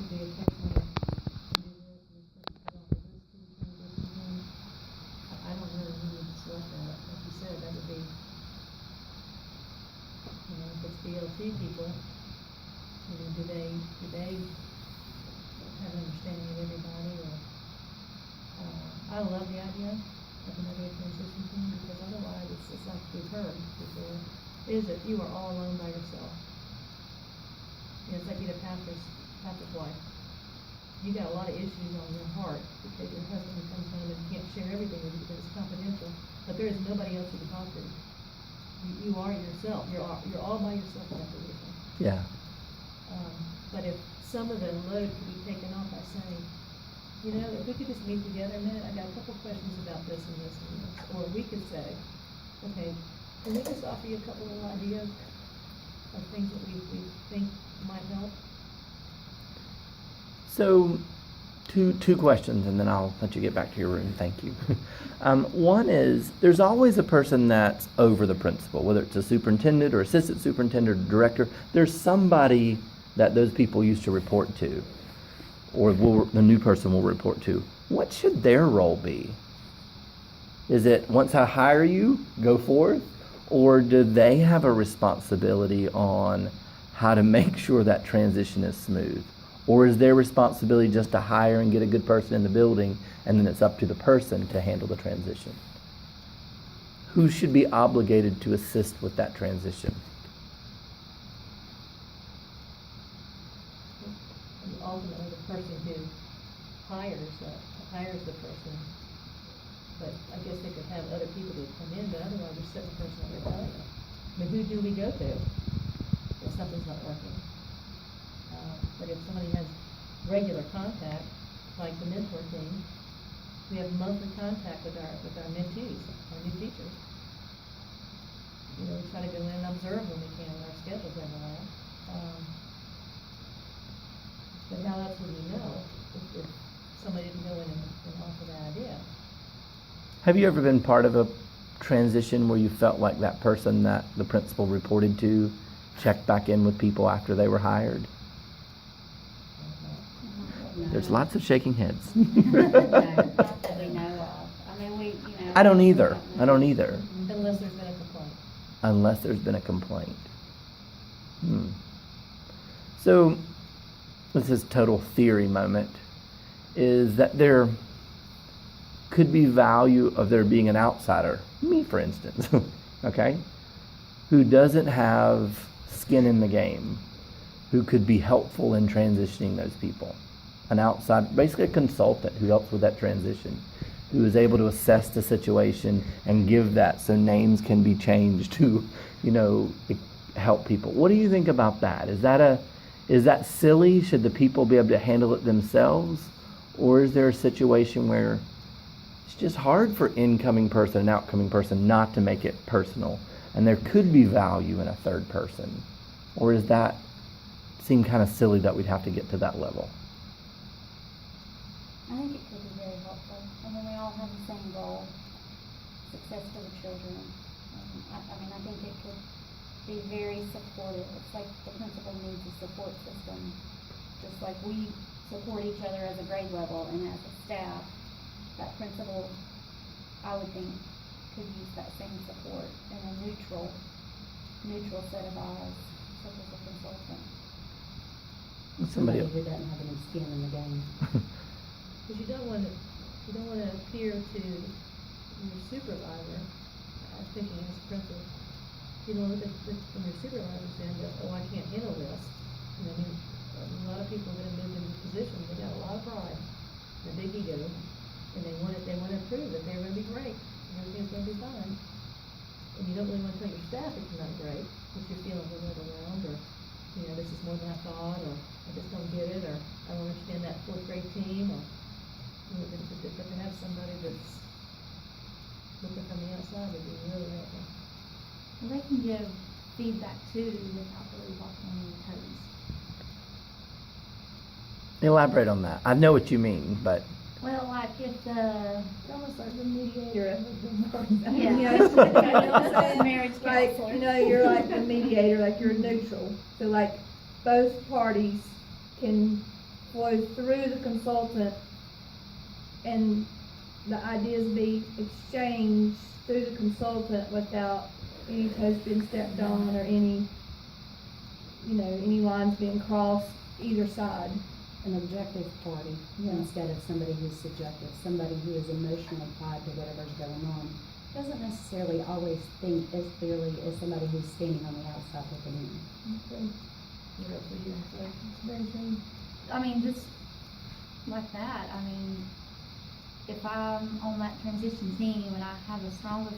could be a person that can do this, and this person could offer this to the transition team. I don't know who would select that, like you said, that would be, if it's DLT people, do they have an understanding of everybody, or, I love the idea of another transition team, because otherwise it's like we've heard before, is that you are all alone by yourself. It's like being a pastor's wife. You got a lot of issues on your heart because your husband comes home and can't share everything with you because it's confidential, but there is nobody else you can talk to. You are yourself. You're all by yourself in that position. Yeah. But if some of the load could be taken off by saying, if we could just meet together a minute, I got a couple questions about this and this and this, or we could say, okay, can we just offer you a couple of ideas of things that we think might help? So, two questions, and then I'll let you get back to your room. Thank you. One is, there's always a person that's over the principal, whether it's a superintendent or assistant superintendent or director. There's somebody that those people used to report to, or the new person will report to. What should their role be? Is it, once I hire you, go forth? Or do they have a responsibility on how to make sure that transition is smooth? Or is their responsibility just to hire and get a good person in the building, and then it's up to the person to handle the transition? Who should be obligated to assist with that transition? Ultimately, the person who hires the person, but I guess they could have other people that come in, but otherwise you're setting the person up for failure. I mean, who do we go to if something's not working? But if somebody has regular contact, like the mentor team, we have monthly contact with our mentees, our new teachers. We try to go in and observe when we can, our schedules overlap. But now that's when we know if somebody didn't go in and offer that idea. Have you ever been part of a transition where you felt like that person that the principal reported to checked back in with people after they were hired? No. There's lots of shaking heads. No, not that we know of. I mean, I don't either. Unless there's been a complaint. Unless there's been a complaint. So, this is total theory moment, is that there could be value of there being an outsider, me for instance, okay, who doesn't have skin in the game, who could be helpful in transitioning those people. An outside, basically a consultant who helps with that transition, who is able to assess the situation and give that so names can be changed to, help people. What do you think about that? Is that silly? Should the people be able to handle it themselves? Or is there a situation where it's just hard for incoming person and outcoming person not to make it personal, and there could be value in a third person? Or does that seem kind of silly that we'd have to get to that level? I think it could be very helpful. I mean, we all have the same goal, success for the children. I think it could be very supportive. It's like the principal needs a support system, just like we support each other as a grade level and as a staff. That principal, I would think, could use that same support in a neutral set of eyes, such as a consultant. Somebody who doesn't have any skin in the game. Because you don't want to appear to your supervisor, I'm thinking as a principal, look at when your supervisor saying that, I can't handle this. A lot of people that have moved into positions, they got a lot of pride, and a big ego, and they want to prove that they're going to be great, and everything's going to be fine. And you don't really want to tell your staff it's not great, but you're feeling a little overwhelmed, or this is more than I thought, or I just don't get it, or I don't understand that fourth grade team, or but to have somebody that's looking from the outside would be really helpful. Well, they can give feedback too without really walking on your toes. elaborate on that. I know what you mean, but Well, like if the, It's almost like the mediator of the divorce. yeah, marriage Like, counselor. you're like the mediator, like you're neutral. So like both parties can flow through the consultant and the ideas be exchanged through the consultant without any toes being stepped on or any, any lines being crossed either side. An objective party instead of somebody who's subjective, somebody who is emotionally tied to whatever's going on. Doesn't necessarily always think as clearly as somebody who's standing on the outside looking in. Okay. What else were you gonna say? It's very true. I mean, just like that, I mean, if I'm on that transition team and I have a strong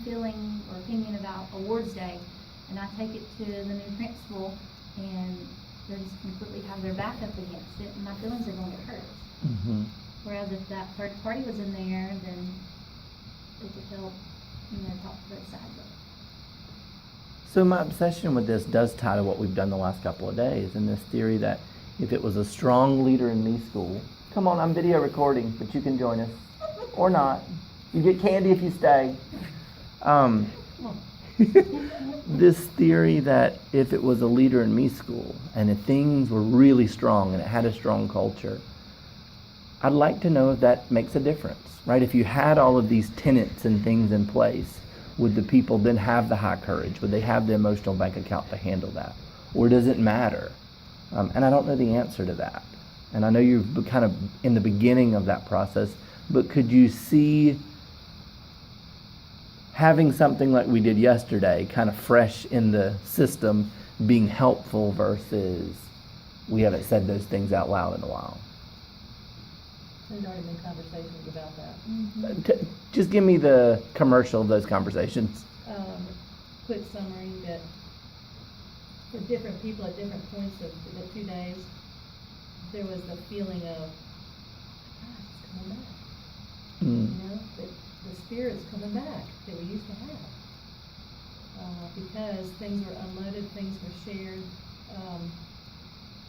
feeling or opinion about awards day, and I take it to the new principal, and they just completely have their back up against it, and my feelings are going to hurt. Mm-hmm. Whereas if that third party was in there, then it could help, talk to both sides of it. So my obsession with this does tie to what we've done the last couple of days, and this theory that if it was a strong leader in me school, come on, I'm video recording, but you can join us, or not. You get candy if you stay. This theory that if it was a leader in me school, and if things were really strong and it had a strong culture, I'd like to know if that makes a difference, right? If you had all of these tenets and things in place, would the people then have the high courage? Would they have the emotional bank account to handle that? Or does it matter? And I don't know the answer to that. And I know you're kind of in the beginning of that process, but could you see having something like we did yesterday, kind of fresh in the system, being helpful versus we haven't said those things out loud in a while? There's already been conversations about that. Just give me the commercial of those conversations. Quick summary that for different people at different points of the 2 days, there was the feeling of, gosh, it's coming back. The spirit's coming back that we used to have. Because things were unloaded, things were shared.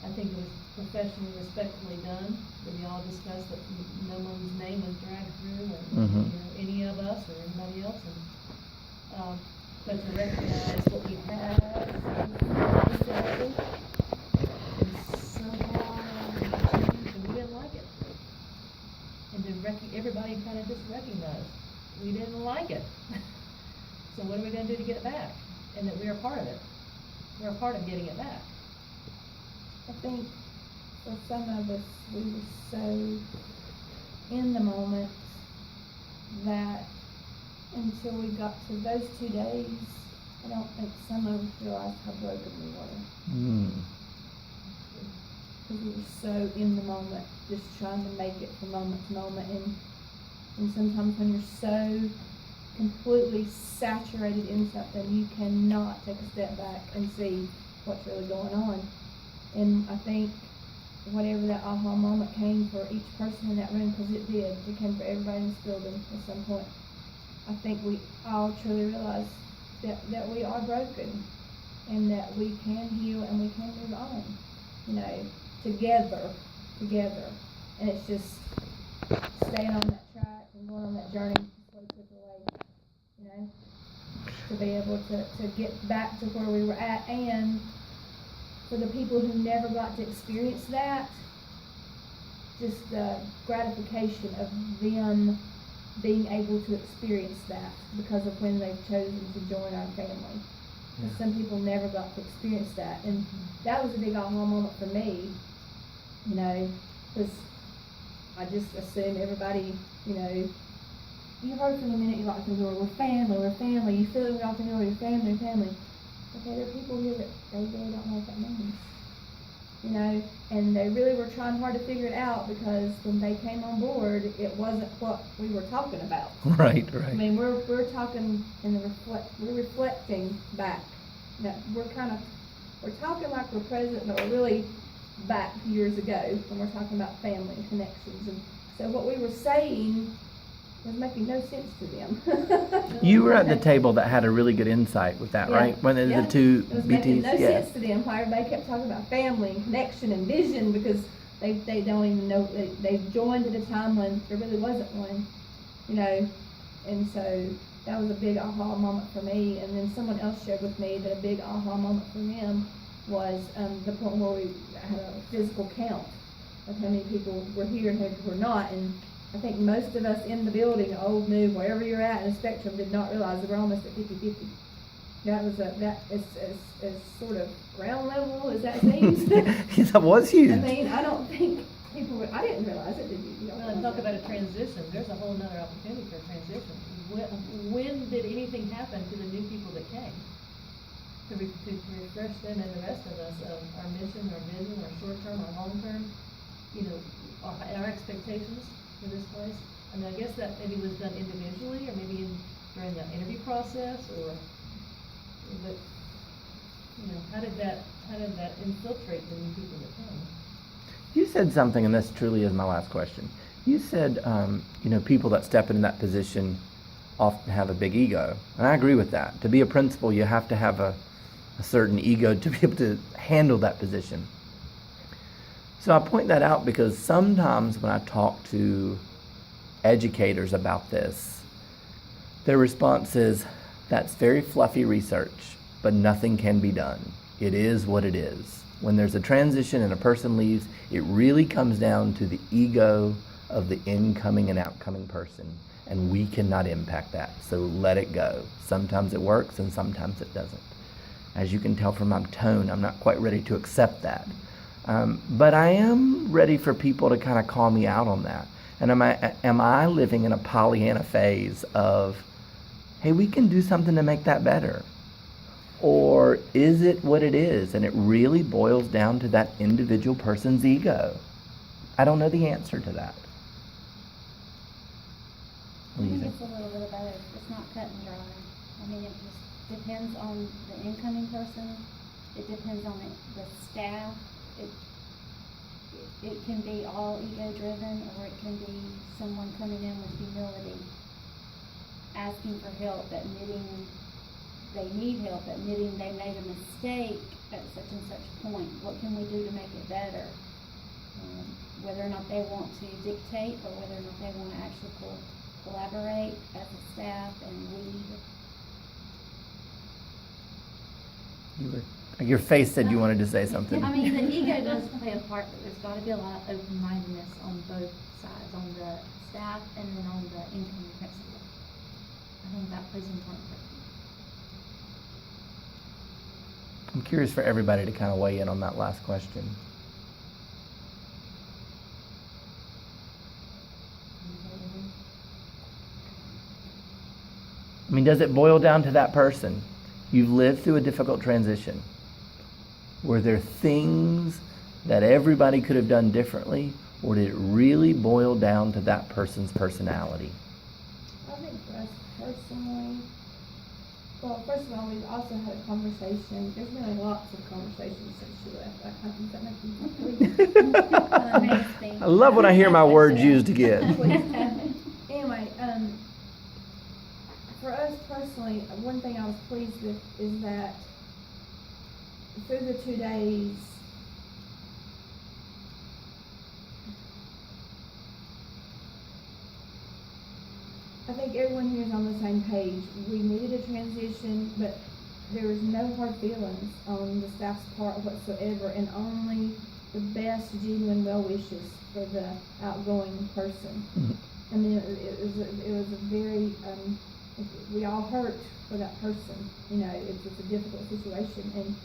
I think it was professionally, respectfully done. We all discussed that no one's name was dragged through, or any of us or anybody else. And, but to recognize what we had, and somehow changed, and we didn't like it. And to everybody kind of just recognized we didn't like it. So what are we going to do to get it back? And that we are part of it. We're a part of getting it back. I think for some of us, we were so in the moment that until we got to those 2 days, I don't think some of us realized how broken we were. Because we were so in the moment, just trying to make it from moment to moment. And sometimes when you're so completely saturated in something, you cannot take a step back and see what's really going on. And I think whatever that aha moment came for each person in that room, because it did, it came for everybody in this building at some point. I think we all truly realized that we are broken and that we can heal and we can move on, together. And it's just staying on that track and going on that journey one step away, to be able to get back to where we were at. And for the people who never got to experience that, just the gratification of them being able to experience that because of when they've chosen to join our family. Because some people never got to experience that. And that was a big aha moment for me, because I just assume everybody, you heard from the minute you walked in the door, we're family, you feel it when you walk in the door, you're family. Okay, there are people here that they really don't know what that means. And they really were trying hard to figure it out, because when they came on board, it wasn't what we were talking about. Right. I mean, we're talking we're reflecting back. We're talking like we're present, but we're really back years ago when we're talking about family and connections. And so what we were saying was making no sense to them. You were at the table that had a really good insight with that, right? When the two it was BTs, making no sense to them why everybody kept talking about family and connection and vision, because they don't even know, they joined at a time when there really wasn't one, and so that was a big aha moment for me. And then someone else shared with me that a big aha moment for them was the point where we had a physical count of how many people were here and how many people were not, and I think most of us in the building, old, new, wherever you're at in the spectrum, did not realize that we're almost at 50-50. That is sort of ground level as that seems. That was huge. I mean, I don't think people were, I didn't realize it, did you? Well, and talk about a transition, there's a whole nother opportunity for a transition. When did anything happen to the new people that came? To refresh them and the rest of us of our mission, our vision, our short-term, our long-term, our expectations for this place? I mean, I guess that maybe was done individually, or maybe during the interview process, but, how did that infiltrate the new people that came? You said something, and this truly is my last question. You said, people that step into that position often have a big ego. And I agree with that. To be a principal, you have to have a certain ego to be able to handle that position. So I point that out because sometimes when I talk to educators about this, their response is, that's very fluffy research, but nothing can be done. It is what it is. When there's a transition and a person leaves, it really comes down to the ego of the incoming and outcoming person, and we cannot impact that, so let it go. Sometimes it works and sometimes it doesn't. As you can tell from my tone, I'm not quite ready to accept that. But I am ready for people to kind of call me out on that. And am I living in a Pollyanna phase of, hey, we can do something to make that better? Or is it what it is, and it really boils down to that individual person's ego? I don't know the answer to that. I think it's a little bit of both. It's not cut and dry. I mean, it just depends on the incoming person. It depends on the staff. It can be all ego-driven, or it can be someone coming in with humility, asking for help, admitting they need help, admitting they made a mistake at such and such point. What can we do to make it better? Whether or not they want to dictate, or whether or not they want to actually collaborate as a staff and lead. Your face said you wanted to say something. I mean, the ego does play a part, but there's got to be a lot of open-mindedness on both sides, on the staff and then on the incoming principal. I think that plays an important part. I'm curious for everybody to kind of weigh in on that last question. I mean, does it boil down to that person? You've lived through a difficult transition. Were there things that everybody could have done differently, or did it really boil down to that person's personality? I think for us personally, well, first of all, we've also had a conversation. There's been lots of conversations since she left. Does that make you please? I love when I hear my words used again. Anyway, for us personally, one thing I was pleased with is that through the 2 days, I think everyone here is on the same page. We needed a transition, but there was no hard feelings on the staff's part whatsoever, and only the best genuine well wishes for the outgoing person. I mean, it was a very, we all hurt for that person. It's a difficult situation, and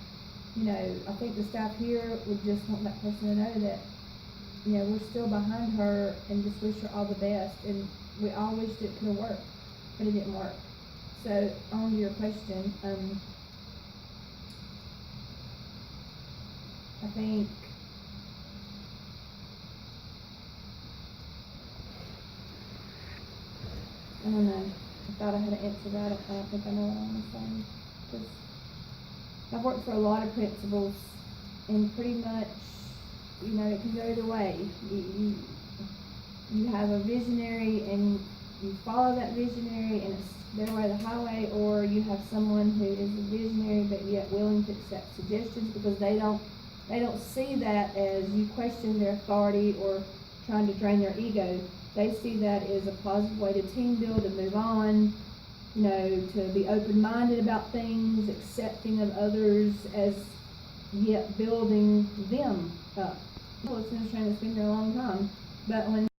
I think the staff here would just want that person to know that, we're still behind her and just wish her all the best. And we all wished it could have worked, but it didn't work. So, on to your question, I think I don't know. I thought I had an answer, but I don't think I know what I want to say. Because I've worked for a lot of principals, and pretty much, it can go either way. You have a visionary, and you follow that visionary, and it's their way or the highway, or you have someone who is a visionary but yet willing to accept suggestions because they don't see that as you question their authority or trying to drain their ego. They see that as a positive way to team build and move on, to be open-minded about things, accepting of others, as yet building them up. Well, Wilson's trying to spend here a long time, but when